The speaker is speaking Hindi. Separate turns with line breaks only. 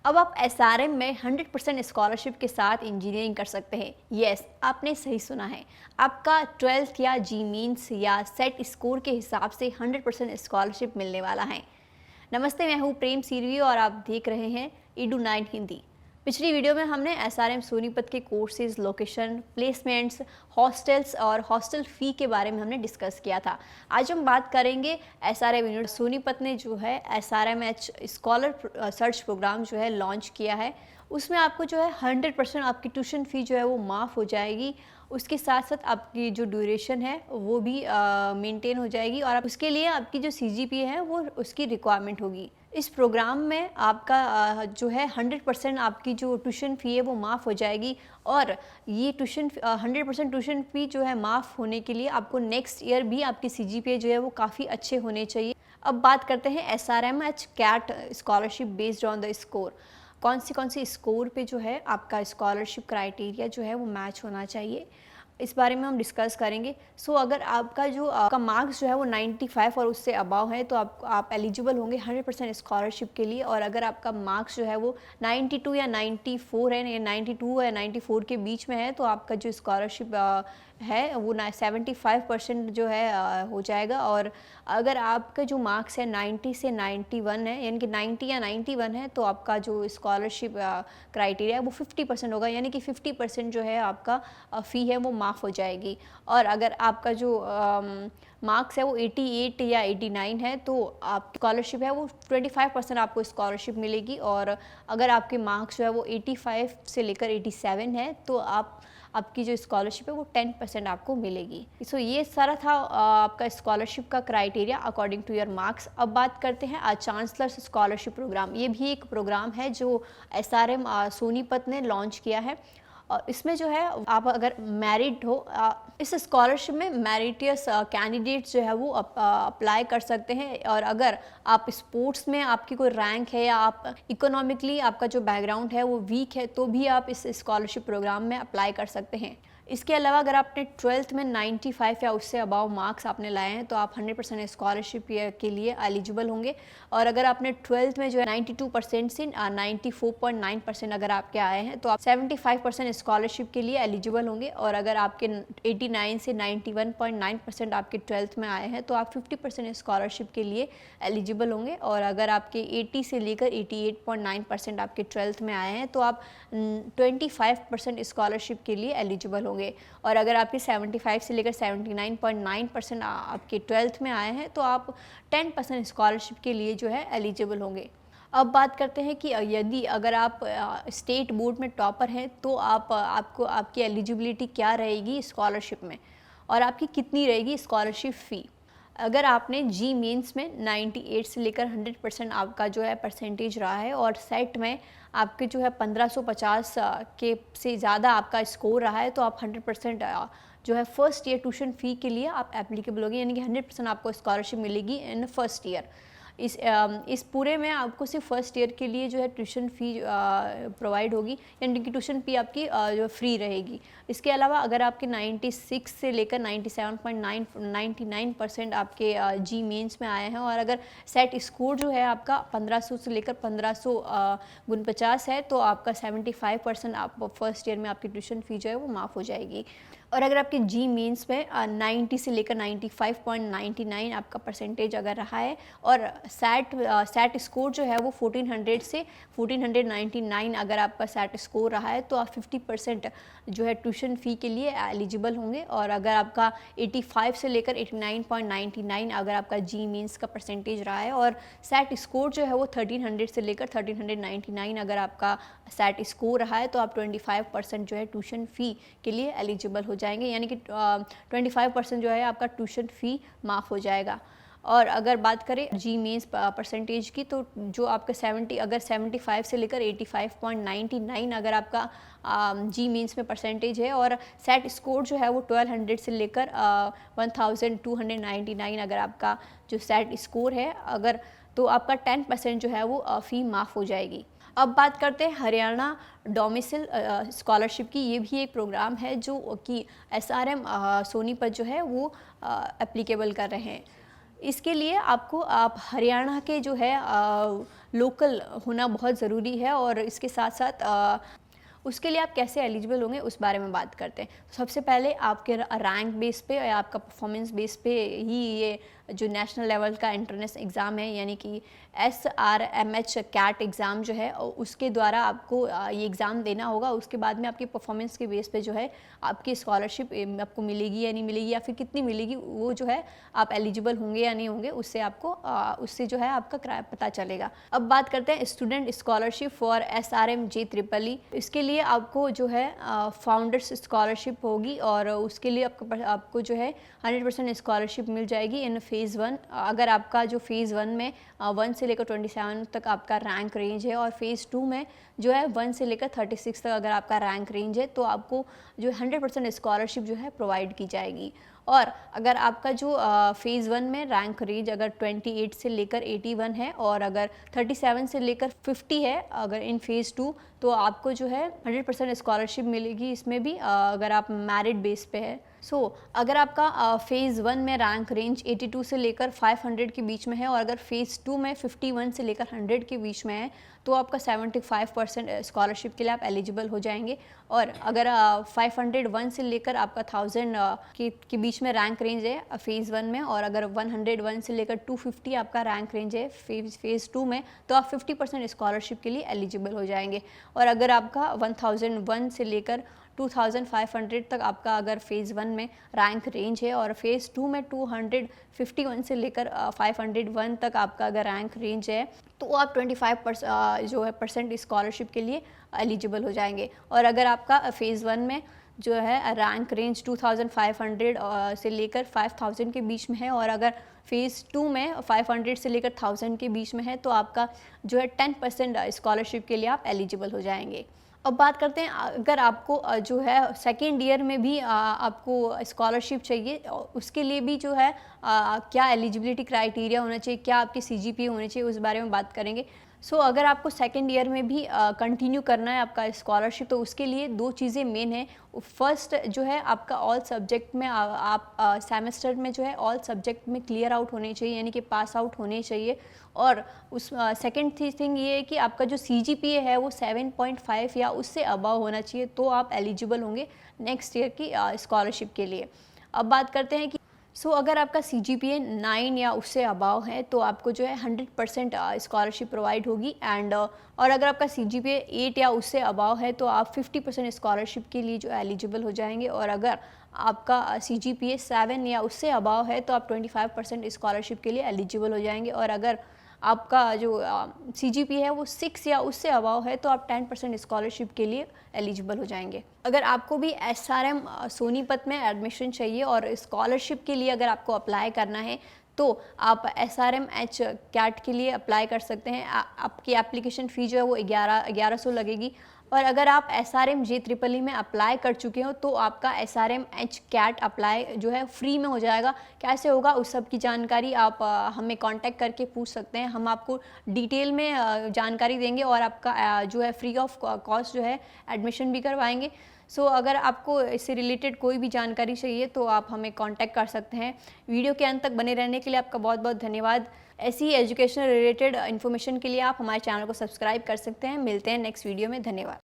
अब आप एसआरएम में 100% स्कॉलरशिप के साथ इंजीनियरिंग कर सकते हैं। यस, आपने सही सुना है। आपका 12th या जी मीन्स या सेट स्कोर के हिसाब से 100% स्कॉलरशिप मिलने वाला है। नमस्ते, मैं हूँ प्रेम सीरवी और आप देख रहे हैं ईडू 9 हिंदी। पिछली वीडियो में हमने एसआरएम सोनीपत के कोर्सेज, लोकेशन, प्लेसमेंट्स, हॉस्टल्स और हॉस्टल फ़ी के बारे में हमने डिस्कस किया था। आज हम बात करेंगे एसआरएम यूनिट सोनीपत ने जो है एसआरएमएच स्कॉलर सर्च प्रोग्राम जो है लॉन्च किया है। उसमें आपको जो है 100% आपकी ट्यूशन फ़ी जो है वो माफ़ हो जाएगी। उसके साथ साथ आपकी जो ड्यूरेशन है वो भी मेंटेन हो जाएगी और उसके लिए आपकी जो सीजीपीए है वो उसकी रिक्वायरमेंट होगी। इस प्रोग्राम में आपका जो है 100% आपकी जो ट्यूशन फ़ी है वो माफ़ हो जाएगी और ये 100% ट्यूशन फ़ी जो है माफ़ होने के लिए आपको नेक्स्ट ईयर भी आपकी सीजीपीए जो है वो काफ़ी अच्छे होने चाहिए। अब बात करते हैं SRMH CAT scholarship based on the score. कौन सी स्कोर पे जो है आपका स्कॉलरशिप क्राइटेरिया जो है वो मैच होना चाहिए, इस बारे में हम डिस्कस करेंगे। अगर आपका जो आपका मार्क्स जो है वो 95 और उससे अबाव है तो आप एलिजिबल होंगे 100% स्कॉलरशिप के लिए। और अगर आपका मार्क्स जो है वो 92 या 94 है या 92 या 94 के बीच में है तो आपका जो स्कॉलरशिप है वो 75% जो है हो जाएगा। और अगर आपका जो मार्क्स है 90 से 91 है, यानी कि 90 या 91 है, तो आपका जो स्कॉलरशिप क्राइटेरिया है वो 50% होगा, यानी कि 50% जो है आपका फ़ी है वो माफ़ हो जाएगी। और अगर आपका जो मार्क्स है वो 88 या 89 है तो आप स्कॉलरशिप है वो 25% आपको स्कॉलरशिप मिलेगी। और अगर आपके मार्क्स जो है वो 85 से लेकर 87 है तो आपकी जो स्कॉलरशिप है वो 10% आपको मिलेगी। ये सारा था आपका स्कॉलरशिप का criteria according to your marks. अब बात करते हैं चांसलर्स स्कॉलरशिप प्रोग्राम। ये भी एक प्रोग्राम है जो एसआरएम सोनीपत ने लॉन्च किया है। और इसमें जो है आप अगर मैरिड हो, इस स्कॉलरशिप में मेरिटियस कैंडिडेट्स जो है वो अप्लाई कर सकते हैं। और अगर आप स्पोर्ट्स में आपकी कोई रैंक है या आप इकोनॉमिकली आपका जो बैकग्राउंड है वो वीक है तो भी आप इस स्कॉलरशिप प्रोग्राम में अप्लाई कर सकते हैं। इसके अलावा अगर आपने 12th में 95 या उससे अबाव मार्क्स आपने लाए हैं तो आप 100% स्कॉलरशिप के लिए एलिजिबल होंगे। और अगर आपने 12th में जो है 92% से 94.9% अगर आपके आए हैं तो आप 75% स्कॉलरशिप के लिए एलिजिबल होंगे। और अगर आपके 89 से 91.9% आपके 12th में आए हैं तो आप 50% स्कॉलरशिप के लिए एलिजिबल होंगे। और अगर आपके 80 से लेकर 88.9% आपके 12th में आए हैं तो आप 25% स्कॉलरशिप के लिए एलिजिबल होंगे। और अगर आपके 75 से लेकर 79.9% आपके 12th में आए हैं तो आप 10% स्कॉलरशिप के लिए जो है एलिजिबल होंगे। अब बात करते हैं कि यदि अगर आप स्टेट बोर्ड में टॉपर हैं तो आपको आपकी एलिजिबिलिटी क्या रहेगी स्कॉलरशिप में और आपकी कितनी रहेगी स्कॉलरशिप फ़ी। अगर आपने जी मेंस में 98 से लेकर 100% आपका जो है परसेंटेज रहा है और सेट में आपके जो है 1550 के से ज़्यादा आपका स्कोर रहा है तो आप 100% जो है फर्स्ट ईयर ट्यूशन फ़ी के लिए आप एप्लीकेबल होगी, यानी कि 100% आपको स्कॉलरशिप मिलेगी इन फर्स्ट ईयर। इस पूरे में आपको सिर्फ फर्स्ट ईयर के लिए जो है ट्यूशन फ़ी प्रोवाइड होगी, यानी कि ट्यूशन फ़ी आपकी जो फ्री रहेगी। इसके अलावा अगर आपके 96 से लेकर 97.99% आपके जी मेंस में आए हैं और अगर सेट स्कोर जो है आपका 1500 से लेकर 1500 गुण 50 है तो आपका 75% आप फर्स्ट ईयर में आपकी ट्यूशन फ़ी जो है वो माफ़ हो जाएगी। और अगर आपके जी मेंस में 90 से लेकर 95.99 आपका परसेंटेज अगर रहा है और सेट स्कोर जो है वो 1400 से 1499 अगर आपका सेट स्कोर रहा है तो आप 50% जो है ट्यूशन फ़ी के लिए एलिजिबल होंगे। और अगर आपका 85 से लेकर 89.99 अगर आपका जी मेंस का परसेंटेज रहा है और सेट स्कोर जो है वो 1300 से लेकर 1399 अगर आपका सेट स्कोर रहा है तो आप 25% जो है ट्यूशन फ़ी के लिए एलिजिबल हो जाएंगे, यानी कि 25% जो है आपका ट्यूशन फ़ी माफ़ हो जाएगा। और अगर बात करें जी मेंस परसेंटेज की तो जो आपका 75 से लेकर 85.99 अगर आपका जी मेंस में परसेंटेज है और सेट स्कोर जो है वो 1200 से लेकर 1299 अगर आपका जो सेट स्कोर है अगर तो आपका 10% जो है वो फ़ी माफ़ हो जाएगी। अब बात करते हैं हरियाणा डोमिसाइल स्कॉलरशिप की। ये भी एक प्रोग्राम है जो कि एसआरएम सोनीपत जो है वो एप्लीकेबल कर रहे हैं। इसके लिए आपको आप हरियाणा के जो है लोकल होना बहुत ज़रूरी है, और इसके साथ साथ उसके लिए आप कैसे एलिजिबल होंगे उस बारे में बात करते हैं। तो सबसे पहले आपके रैंक बेस पे या आपका परफॉर्मेंस बेस पे ही ये जो नेशनल लेवल का एंट्रेंस एग्ज़ाम है, यानी कि SRMH कैट एग्ज़ाम जो है, उसके द्वारा आपको ये एग्ज़ाम देना होगा। उसके बाद में आपकी परफॉर्मेंस के बेस पे जो है आपकी स्कॉलरशिप आपको मिलेगी या नहीं मिलेगी, या फिर कितनी मिलेगी, वो जो है आप एलिजिबल होंगे या नहीं होंगे, उससे आपको उससे जो है आपका पता चलेगा। अब बात करते हैं student scholarship for SRM JEEE। इसके लिए आपको जो है फाउंडर्स स्कॉलरशिप होगी, और उसके लिए आपको जो है 100% स्कॉलरशिप मिल जाएगी इन फेज़ 1। अगर आपका जो फेज़ 1 में 1 से लेकर 27 तक आपका रैंक रेंज है, और फेज़ 2 में जो है 1 से लेकर 36 तक अगर आपका रैंक रेंज है, तो आपको जो 100% स्कॉलरशिप जो है प्रोवाइड की जाएगी। और अगर आपका जो फेज़ 1 में रैंक रेंज अगर 28 से लेकर 81 है, और अगर 37 से लेकर 50 है अगर इन फेज़ 2, तो आपको जो है 100% स्कॉलरशिप मिलेगी इसमें भी, अगर आप मेरिट बेस पे है। अगर आपका फेज़ 1 में रैंक रेंज 82 से लेकर 500 के बीच में है, और अगर फेज़ 2 में 51 से लेकर 100 के बीच में है, तो आपका 75% स्कॉलरशिप के लिए आप एलिजिबल हो जाएंगे। और अगर 501 से लेकर आपका 1000 के बीच में रैंक रेंज है फेज़ 1 में, और अगर 101 से लेकर 250 आपका रैंक रेंज है फेज़ 2 में, तो आप 50% स्कॉलरशिप के लिए एलिजिबल हो जाएंगे। और अगर आपका 1001 से लेकर 2500 तक आपका अगर फेज़ 1 में रैंक रेंज है, और फेज़ 2 में 251 से लेकर 501 तक आपका अगर रैंक रेंज है, तो आप 25% जो है परसेंट स्कॉलरशिप के लिए एलिजिबल हो जाएंगे। और अगर आपका फेज़ 1 में जो है रैंक रेंज 2500 से लेकर 5000 के बीच में है, और अगर फेज़ 2 में 500 से लेकर 1000 के बीच में है, तो आपका जो है 10% स्कॉलरशिप के लिए आप एलिजिबल हो जाएंगे। अब बात करते हैं, अगर आपको जो है सेकेंड ईयर में भी आपको स्कॉलरशिप चाहिए, उसके लिए भी जो है क्या एलिजिबिलिटी क्राइटेरिया होना चाहिए, क्या आपके CGPA होने चाहिए, उस बारे में बात करेंगे। अगर आपको सेकेंड ईयर में भी कंटिन्यू करना है आपका स्कॉलरशिप, तो उसके लिए 2 चीज़ें मेन है। फर्स्ट जो है आपका ऑल सब्जेक्ट में आप सेमेस्टर में जो है ऑल सब्जेक्ट में क्लियर आउट होने चाहिए, यानी कि पास आउट होने चाहिए। और उस सेकेंड थिंग ये है कि आपका जो CGPA है वो 7.5 या उससे अबव होना चाहिए, तो आप एलिजिबल होंगे नेक्स्ट ईयर की स्कॉलरशिप के लिए। अब बात करते हैं कि अगर आपका CGPA 9 या उससे अबाव है, तो आपको जो है 100% स्कॉलरशिप प्रोवाइड होगी। एंड और अगर आपका CGPA 8 या उससे अबाव है, तो आप 50% स्कॉलरशिप के लिए जो एलिजिबल हो जाएंगे। और अगर आपका CGPA 7 या उससे अबाव है, तो आप 25% स्कॉलरशिप के लिए एलिजिबल हो जाएंगे। और अगर आपका जो CGPA है वो 6 या उससे अबाव है, तो आप 10% स्कॉलरशिप के लिए एलिजिबल हो जाएंगे। अगर आपको भी SRM सोनीपत में एडमिशन चाहिए और स्कॉलरशिप के लिए अगर आपको अप्लाई करना है, तो आप SRMH कैट के लिए अप्लाई कर सकते हैं। आपकी एप्लीकेशन फ़ी जो है वो 1100 लगेगी। और अगर आप SRM JEEE में अप्लाई कर चुके हो, तो आपका SRMH कैट अप्लाई जो है फ्री में हो जाएगा। कैसे होगा उस सब की जानकारी आप हमें कांटेक्ट करके पूछ सकते हैं। हम आपको डिटेल में जानकारी देंगे, और आपका जो है फ्री ऑफ कॉस्ट जो है एडमिशन भी करवाएंगे। अगर आपको इससे रिलेटेड कोई भी जानकारी चाहिए, तो आप हमें कांटेक्ट कर सकते हैं। वीडियो के अंत तक बने रहने के लिए आपका बहुत बहुत धन्यवाद। ऐसी एजुकेशनल रिलेटेड इन्फॉर्मेशन के लिए आप हमारे चैनल को सब्सक्राइब कर सकते हैं। मिलते हैं नेक्स्ट वीडियो में। धन्यवाद।